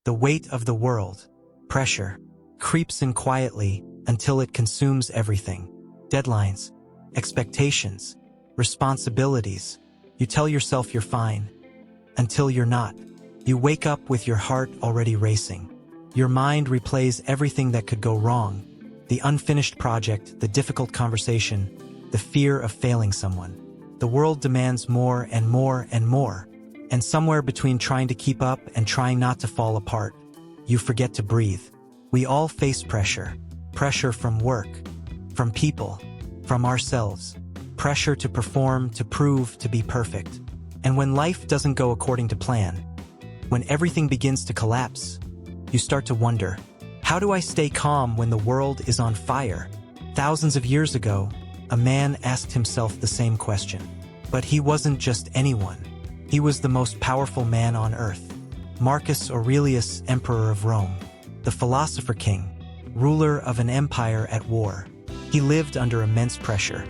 The weight of the world, pressure, creeps in quietly until it consumes everything. Deadlines, expectations, responsibilities. You tell yourself you're fine, until you're not. You wake up with your heart already racing. Your mind replays everything that could go wrong. The unfinished project, the difficult conversation, the fear of failing someone. The world demands more and more and more. And somewhere between trying to keep up and trying not to fall apart, you forget to breathe. We all face pressure. Pressure from work, from people, from ourselves. Pressure to perform, to prove, to be perfect. And when life doesn't go according to plan, when everything begins to collapse, you start to wonder, how do I stay calm when the world is on fire? Thousands of years ago, a man asked himself the same question. But he wasn't just anyone. He was the most powerful man on earth. Marcus Aurelius, Emperor of Rome, the philosopher-king, ruler of an empire at war. He lived under immense pressure.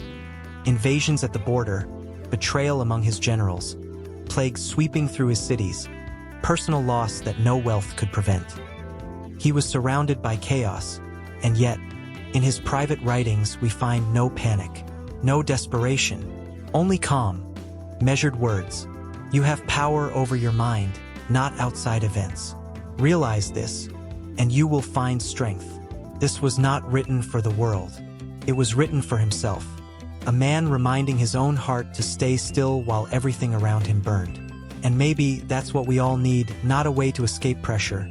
Invasions at the border, betrayal among his generals, plagues sweeping through his cities, personal loss that no wealth could prevent. He was surrounded by chaos, and yet, in his private writings we find no panic, no desperation, only calm, measured words. You have power over your mind, not outside events. Realize this, and you will find strength. This was not written for the world. It was written for himself. A man reminding his own heart to stay still while everything around him burned. And maybe that's what we all need, not a way to escape pressure,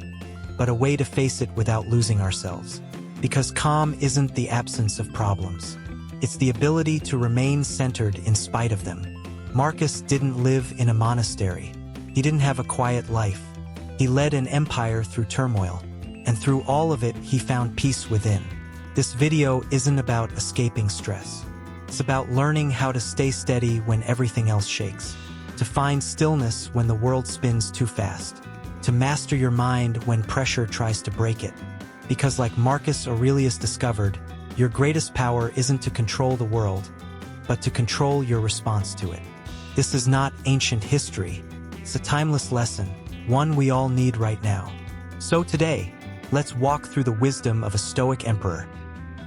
but a way to face it without losing ourselves. Because calm isn't the absence of problems. It's the ability to remain centered in spite of them. Marcus didn't live in a monastery. He didn't have a quiet life. He led an empire through turmoil, and through all of it, he found peace within. This video isn't about escaping stress. It's about learning how to stay steady when everything else shakes, to find stillness when the world spins too fast, to master your mind when pressure tries to break it. Because like Marcus Aurelius discovered, your greatest power isn't to control the world, but to control your response to it. This is not ancient history. It's a timeless lesson, one we all need right now. So today, let's walk through the wisdom of a Stoic emperor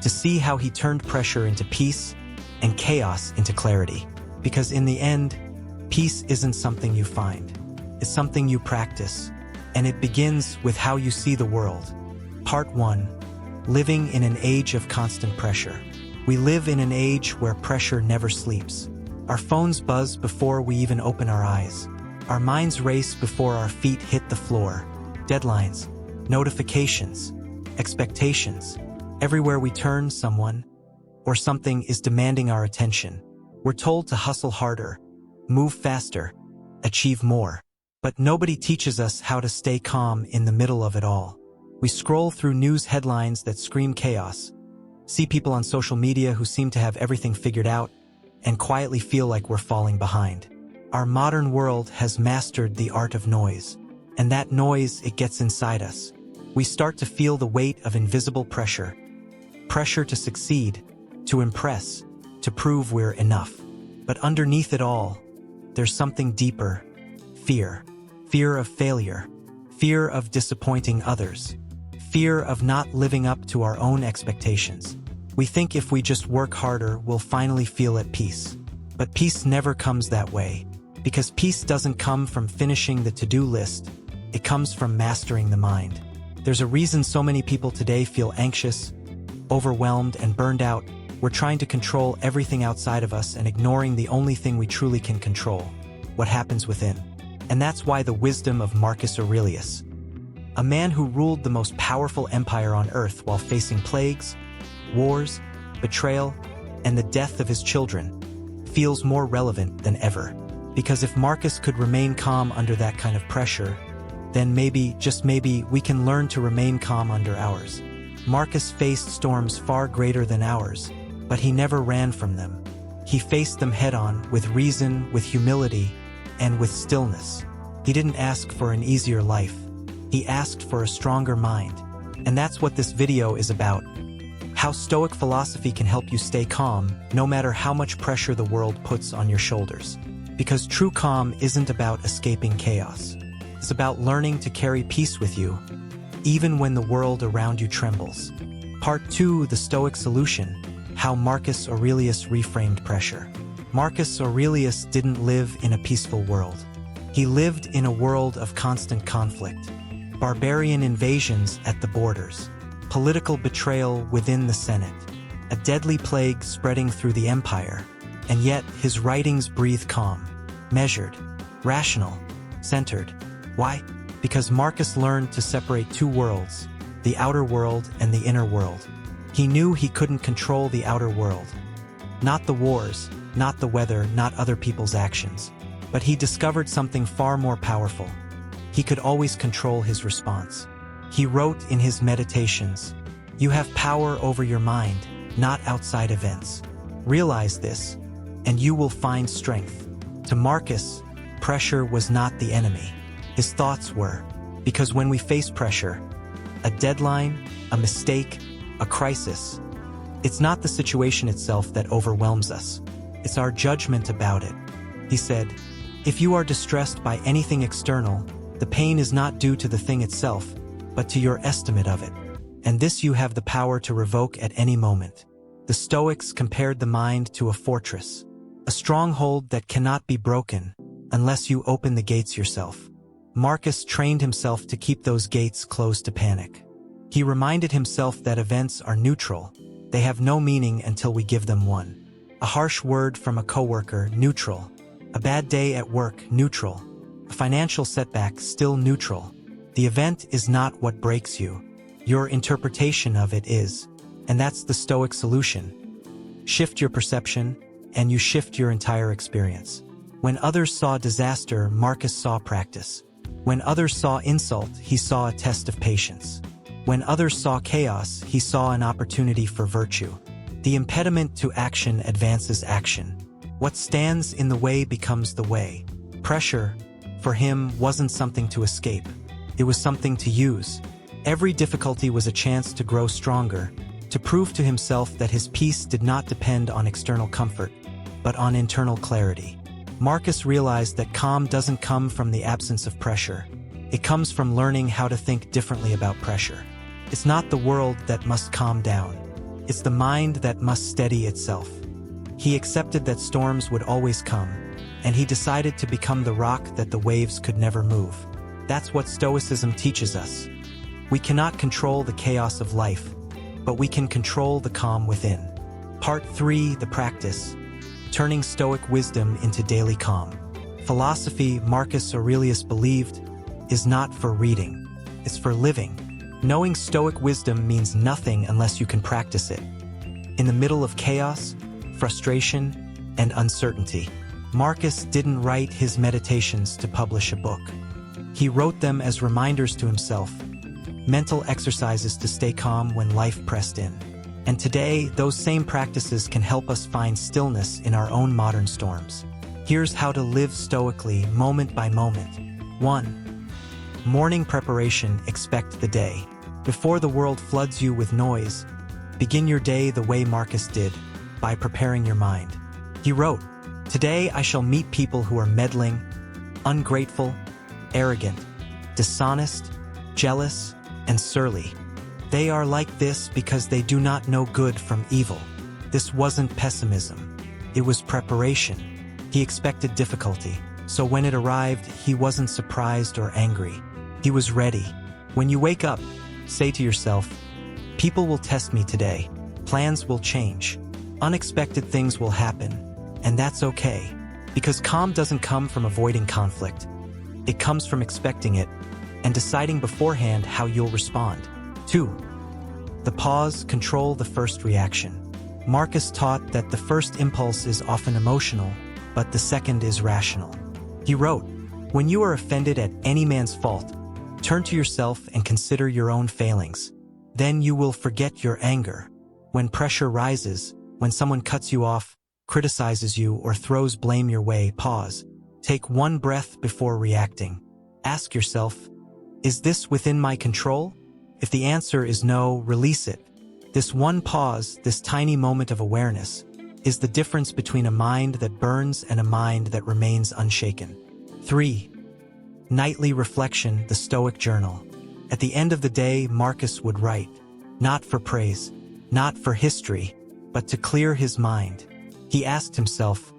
to see how he turned pressure into peace and chaos into clarity. Because in the end, peace isn't something you find. It's something you practice, and it begins with how you see the world. Part 1. Living in an age of constant pressure. We live in an age where pressure never sleeps. Our phones buzz before we even open our eyes. Our minds race before our feet hit the floor. Deadlines, notifications, expectations. Everywhere we turn, someone or something is demanding our attention. We're told to hustle harder, move faster, achieve more. But nobody teaches us how to stay calm in the middle of it all. We scroll through news headlines that scream chaos, see people on social media who seem to have everything figured out, and quietly feel like we're falling behind. Our modern world has mastered the art of noise, and that noise, it gets inside us. We start to feel the weight of invisible pressure. Pressure to succeed, to impress, to prove we're enough. But underneath it all, there's something deeper. Fear. Fear of failure. Fear of disappointing others. Fear of not living up to our own expectations. We think if we just work harder, we'll finally feel at peace. But peace never comes that way. Because peace doesn't come from finishing the to-do list. It comes from mastering the mind. There's a reason so many people today feel anxious, overwhelmed, and burned out. We're trying to control everything outside of us and ignoring the only thing we truly can control, what happens within. And that's why the wisdom of Marcus Aurelius, a man who ruled the most powerful empire on earth while facing plagues, wars, betrayal, and the death of his children, feels more relevant than ever. Because if Marcus could remain calm under that kind of pressure, then maybe, just maybe, we can learn to remain calm under ours. Marcus faced storms far greater than ours, but he never ran from them. He faced them head-on, with reason, with humility, and with stillness. He didn't ask for an easier life. He asked for a stronger mind. And that's what this video is about. How Stoic philosophy can help you stay calm, no matter how much pressure the world puts on your shoulders. Because true calm isn't about escaping chaos. It's about learning to carry peace with you, even when the world around you trembles. Part 2, the Stoic solution, how Marcus Aurelius reframed pressure. Marcus Aurelius didn't live in a peaceful world. He lived in a world of constant conflict, barbarian invasions at the borders, political betrayal within the Senate, a deadly plague spreading through the empire, and yet his writings breathe calm, measured, rational, centered. Why? Because Marcus learned to separate two worlds, the outer world and the inner world. He knew he couldn't control the outer world. Not the wars, not the weather, not other people's actions. But he discovered something far more powerful. He could always control his response. He wrote in his meditations, "You have power over your mind, not outside events. Realize this, and you will find strength." To Marcus, pressure was not the enemy. His thoughts were, because when we face pressure, a deadline, a mistake, a crisis, it's not the situation itself that overwhelms us. It's our judgment about it. He said, "If you are distressed by anything external, the pain is not due to the thing itself, but to your estimate of it. And this you have the power to revoke at any moment." The Stoics compared the mind to a fortress, a stronghold that cannot be broken unless you open the gates yourself. Marcus trained himself to keep those gates closed to panic. He reminded himself that events are neutral. They have no meaning until we give them one. A harsh word from a coworker, neutral. A bad day at work, neutral. A financial setback, still neutral. The event is not what breaks you. Your interpretation of it is. And that's the Stoic solution. Shift your perception, and you shift your entire experience. When others saw disaster, Marcus saw practice. When others saw insult, he saw a test of patience. When others saw chaos, he saw an opportunity for virtue. The impediment to action advances action. What stands in the way becomes the way. Pressure, for him, wasn't something to escape. It was something to use. Every difficulty was a chance to grow stronger, to prove to himself that his peace did not depend on external comfort, but on internal clarity. Marcus realized that calm doesn't come from the absence of pressure. It comes from learning how to think differently about pressure. It's not the world that must calm down. It's the mind that must steady itself. He accepted that storms would always come, and he decided to become the rock that the waves could never move. That's what Stoicism teaches us. We cannot control the chaos of life, but we can control the calm within. Part 3, the practice. Turning Stoic wisdom into daily calm. Philosophy, Marcus Aurelius believed, is not for reading. It's for living. Knowing Stoic wisdom means nothing unless you can practice it. In the middle of chaos, frustration, and uncertainty, Marcus didn't write his meditations to publish a book. He wrote them as reminders to himself, mental exercises to stay calm when life pressed in. And today, those same practices can help us find stillness in our own modern storms. Here's how to live stoically, moment by moment. 1. Morning preparation. Expect the day. Before the world floods you with noise, begin your day the way Marcus did, by preparing your mind. He wrote, "Today I shall meet people who are meddling, ungrateful, arrogant, dishonest, jealous, and surly. They are like this because they do not know good from evil." This wasn't pessimism. It was preparation. He expected difficulty, so when it arrived, he wasn't surprised or angry. He was ready. When you wake up, say to yourself, "People will test me today. Plans will change. Unexpected things will happen." And that's okay, because calm doesn't come from avoiding conflict. It comes from expecting it and deciding beforehand how you'll respond. 2. The pause. Control the first reaction. Marcus taught that the first impulse is often emotional, but the second is rational. He wrote, "When you are offended at any man's fault, turn to yourself and consider your own failings. Then you will forget your anger. When pressure rises, when someone cuts you off, criticizes you, or throws blame your way, pause. Take one breath before reacting. Ask yourself, is this within my control? If the answer is no, release it." This one pause, this tiny moment of awareness, is the difference between a mind that burns and a mind that remains unshaken. 3. Nightly reflection, the Stoic journal. At the end of the day, Marcus would write, not for praise, not for history, but to clear his mind. He asked himself,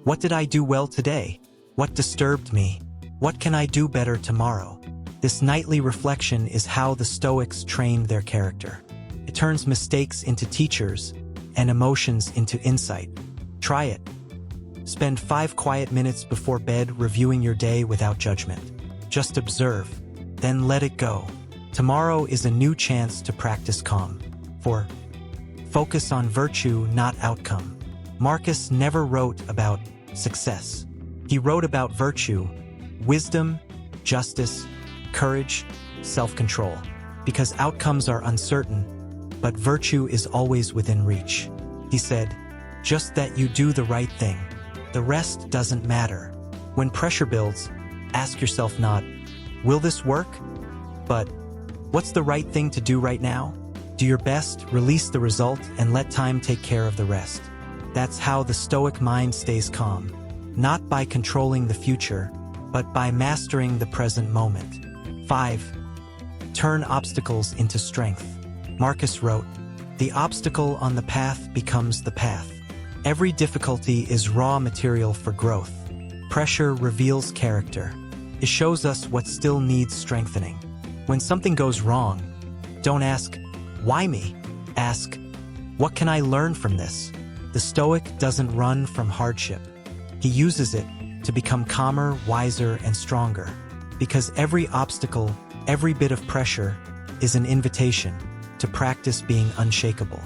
what did I do well today? What disturbed me? What can I do better tomorrow? This nightly reflection is how the Stoics trained their character. It turns mistakes into teachers and emotions into insight. Try it. Spend 5 quiet minutes before bed reviewing your day without judgment. Just observe, then let it go. Tomorrow is a new chance to practice calm. 4. Focus on virtue, not outcome. Marcus never wrote about success. He wrote about virtue, wisdom, justice, courage, self-control. Because outcomes are uncertain, but virtue is always within reach. He said, just that you do the right thing. The rest doesn't matter. When pressure builds, ask yourself not, will this work? But, what's the right thing to do right now? Do your best, release the result, and let time take care of the rest. That's how the Stoic mind stays calm. Not by controlling the future, but by mastering the present moment. 5. Turn obstacles into strength. Marcus wrote, the obstacle on the path becomes the path. Every difficulty is raw material for growth. Pressure reveals character. It shows us what still needs strengthening. When something goes wrong, don't ask, why me? Ask, what can I learn from this? The Stoic doesn't run from hardship. He uses it to become calmer, wiser, and stronger. Because every obstacle, every bit of pressure, is an invitation to practice being unshakable.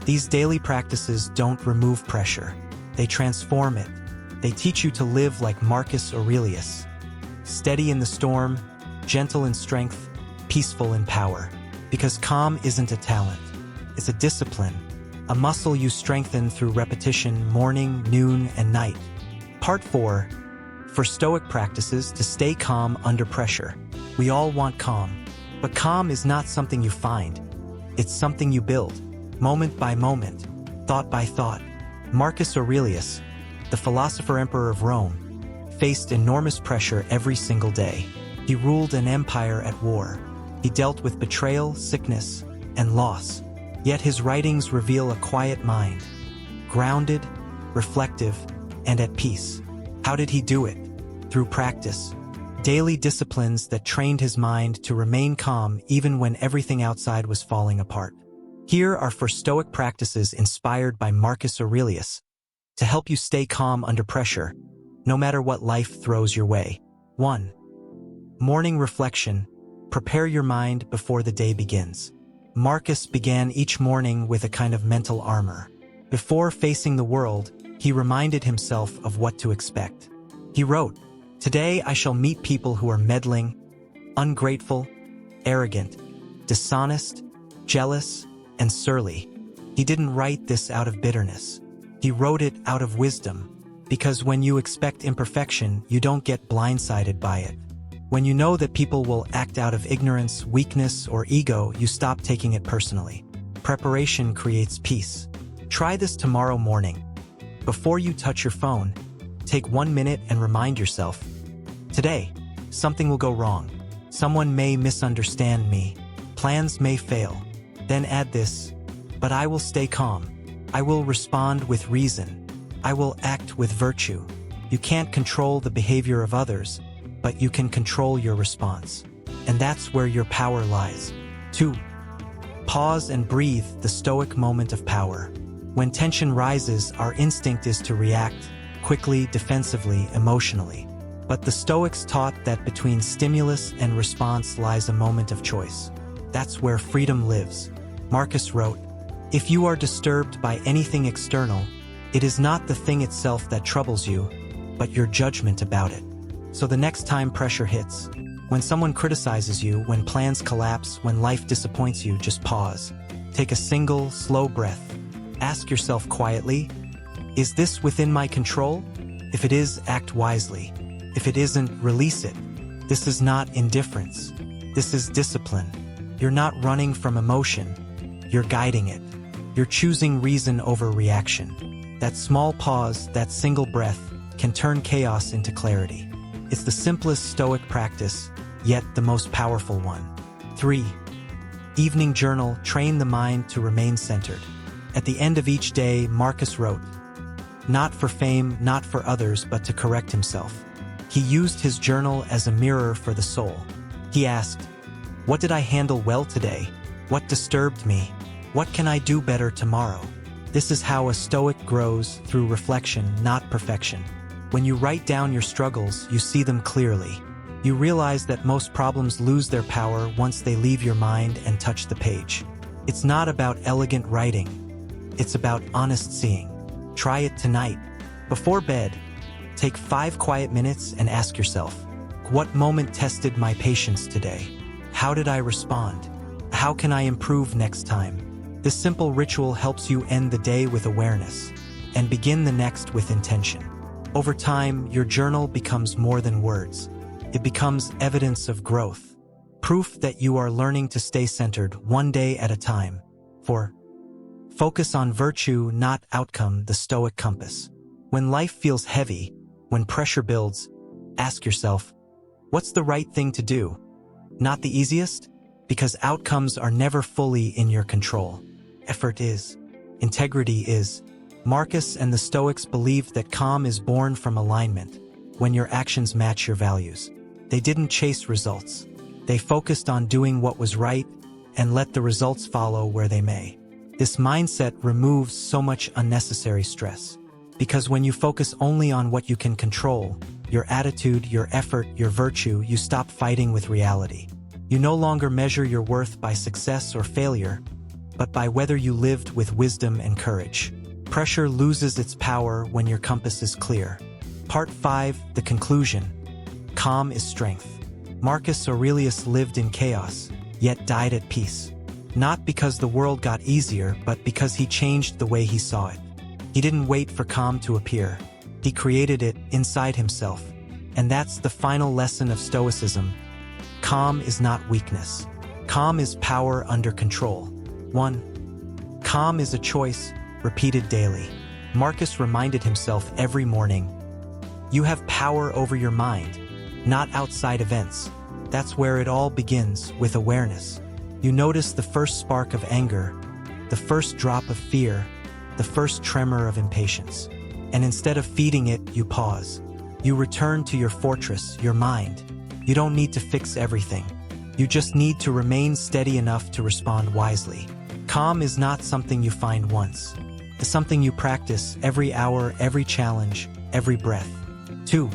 These daily practices don't remove pressure. They transform it. They teach you to live like Marcus Aurelius. Steady in the storm, gentle in strength, peaceful in power. Because calm isn't a talent. It's a discipline, a muscle you strengthen through repetition morning, noon, and night. Part 4. For Stoic practices to stay calm under pressure. We all want calm. But calm is not something you find. It's something you build. Moment by moment, thought by thought. Marcus Aurelius, the philosopher-emperor of Rome, faced enormous pressure every single day. He ruled an empire at war. He dealt with betrayal, sickness, and loss. Yet his writings reveal a quiet mind, grounded, reflective, and at peace. How did he do it? Through practice. Daily disciplines that trained his mind to remain calm even when everything outside was falling apart. Here are 4 Stoic practices inspired by Marcus Aurelius to help you stay calm under pressure, no matter what life throws your way. 1. Morning reflection. Prepare your mind before the day begins. Marcus began each morning with a kind of mental armor. Before facing the world, he reminded himself of what to expect. He wrote, today I shall meet people who are meddling, ungrateful, arrogant, dishonest, jealous, and surly. He didn't write this out of bitterness. He wrote it out of wisdom, because when you expect imperfection, you don't get blindsided by it. When you know that people will act out of ignorance, weakness, or ego, you stop taking it personally. Preparation creates peace. Try this tomorrow morning. Before you touch your phone, take 1 minute and remind yourself, today, something will go wrong. Someone may misunderstand me. Plans may fail. Then add this, but I will stay calm. I will respond with reason. I will act with virtue. You can't control the behavior of others, but you can control your response. And that's where your power lies. 2. Pause and breathe, the Stoic moment of power. When tension rises, our instinct is to react, quickly, defensively, emotionally. But the Stoics taught that between stimulus and response lies a moment of choice. That's where freedom lives. Marcus wrote, if you are disturbed by anything external, it is not the thing itself that troubles you, but your judgment about it. So the next time pressure hits, when someone criticizes you, when plans collapse, when life disappoints you, just pause. Take a single, slow breath. Ask yourself quietly, is this within my control? If it is, act wisely. If it isn't, release it. This is not indifference. This is discipline. You're not running from emotion. You're guiding it. You're choosing reason over reaction. That small pause, that single breath, can turn chaos into clarity. It's the simplest Stoic practice, yet the most powerful one. 3. Evening journal, train the mind to remain centered. At the end of each day, Marcus wrote, not for fame, not for others, but to correct himself. He used his journal as a mirror for the soul. He asked, what did I handle well today? What disturbed me? What can I do better tomorrow? This is how a Stoic grows, through reflection, not perfection. When you write down your struggles, you see them clearly. You realize that most problems lose their power once they leave your mind and touch the page. It's not about elegant writing. It's about honest seeing. Try it tonight. Before bed, take 5 quiet minutes and ask yourself, what moment tested my patience today? How did I respond? How can I improve next time? This simple ritual helps you end the day with awareness and begin the next with intention. Over time, your journal becomes more than words. It becomes evidence of growth, proof that you are learning to stay centered one day at a time. 4. Focus on virtue, not outcome, the Stoic compass. When life feels heavy, when pressure builds, ask yourself, what's the right thing to do? Not the easiest? Because outcomes are never fully in your control. Effort is. Integrity is. Marcus and the Stoics believed that calm is born from alignment, when your actions match your values. They didn't chase results. They focused on doing what was right and let the results follow where they may. This mindset removes so much unnecessary stress. Because when you focus only on what you can control, your attitude, your effort, your virtue, you stop fighting with reality. You no longer measure your worth by success or failure, but by whether you lived with wisdom and courage. Pressure loses its power when your compass is clear. Part 5, the conclusion. Calm is strength. Marcus Aurelius lived in chaos, yet died at peace. Not because the world got easier, but because he changed the way he saw it. He didn't wait for calm to appear. He created it inside himself. And that's the final lesson of Stoicism. Calm is not weakness. Calm is power under control. 1. Calm is a choice, repeated daily. Marcus reminded himself every morning, you have power over your mind, not outside events. That's where it all begins, with awareness. You notice the first spark of anger, the first drop of fear, the first tremor of impatience. And instead of feeding it, you pause. You return to your fortress, your mind. You don't need to fix everything. You just need to remain steady enough to respond wisely. Calm is not something you find once. It's something you practice every hour, every challenge, every breath. 2.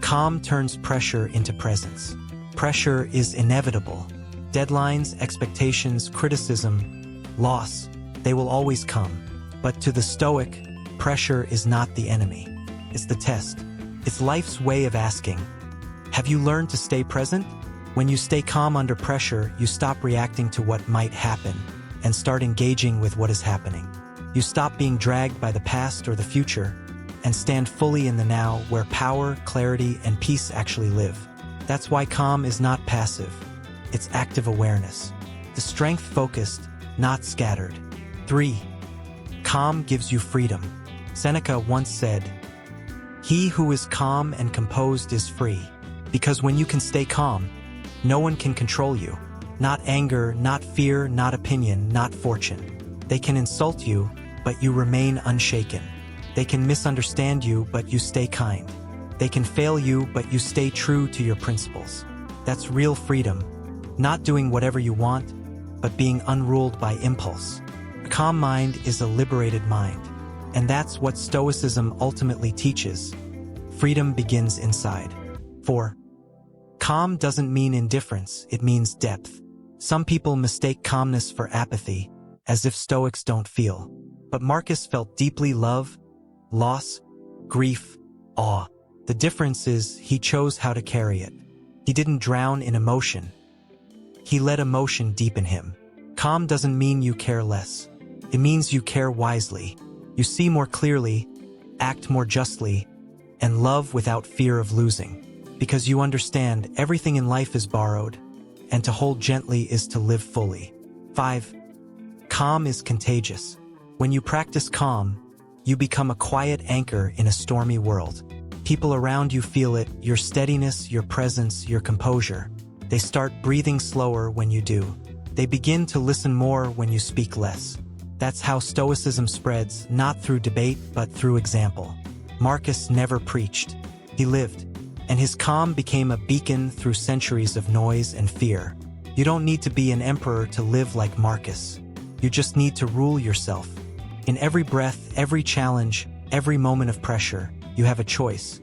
Calm turns pressure into presence. Pressure is inevitable. Deadlines, expectations, criticism, loss, they will always come. But to the Stoic, pressure is not the enemy. It's the test. It's life's way of asking, have you learned to stay present? When you stay calm under pressure, you stop reacting to what might happen and start engaging with what is happening. You stop being dragged by the past or the future and stand fully in the now, where power, clarity, and peace actually live. That's why calm is not passive. It's active awareness. The strength focused, not scattered. 3. Calm gives you freedom. Seneca once said, he who is calm and composed is free. Because when you can stay calm, no one can control you. Not anger, not fear, not opinion, not fortune. They can insult you, but you remain unshaken. They can misunderstand you, but you stay kind. They can fail you, but you stay true to your principles. That's real freedom. Not doing whatever you want, but being unruled by impulse. A calm mind is a liberated mind. And that's what Stoicism ultimately teaches. Freedom begins inside. 4. Calm doesn't mean indifference, it means depth. Some people mistake calmness for apathy, as if Stoics don't feel. But Marcus felt deeply love, loss, grief, awe. The difference is he chose how to carry it. He didn't drown in emotion. He let emotion deepen him. Calm doesn't mean you care less. It means you care wisely. You see more clearly, act more justly, and love without fear of losing. Because you understand everything in life is borrowed, and to hold gently is to live fully. 5. Calm is contagious. When you practice calm, you become a quiet anchor in a stormy world. People around you feel it, your steadiness, your presence, your composure. They start breathing slower when you do. They begin to listen more when you speak less. That's how Stoicism spreads, not through debate, but through example. Marcus never preached. He lived. And his calm became a beacon through centuries of noise and fear. You don't need to be an emperor to live like Marcus. You just need to rule yourself. In every breath, every challenge, every moment of pressure, you have a choice.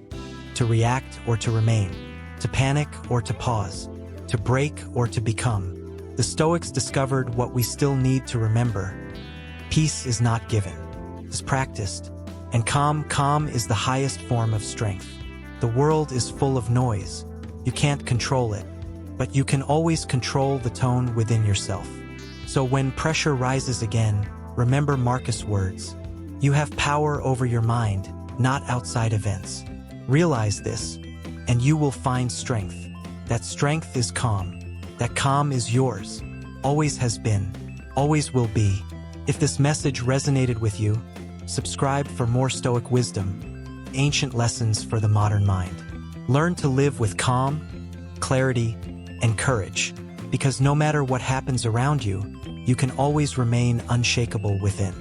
To react or to remain. To panic or to pause. To break or to become. The Stoics discovered what we still need to remember. Peace is not given. It's practiced. And calm is the highest form of strength. The world is full of noise. You can't control it. But you can always control the tone within yourself. So when pressure rises again, remember Marcus' words. You have power over your mind, not outside events. Realize this, and you will find strength. That strength is calm. That calm is yours. Always has been. Always will be. If this message resonated with you, subscribe for more Stoic wisdom, ancient lessons for the modern mind. Learn to live with calm, clarity, and courage, because no matter what happens around you, you can always remain unshakable within.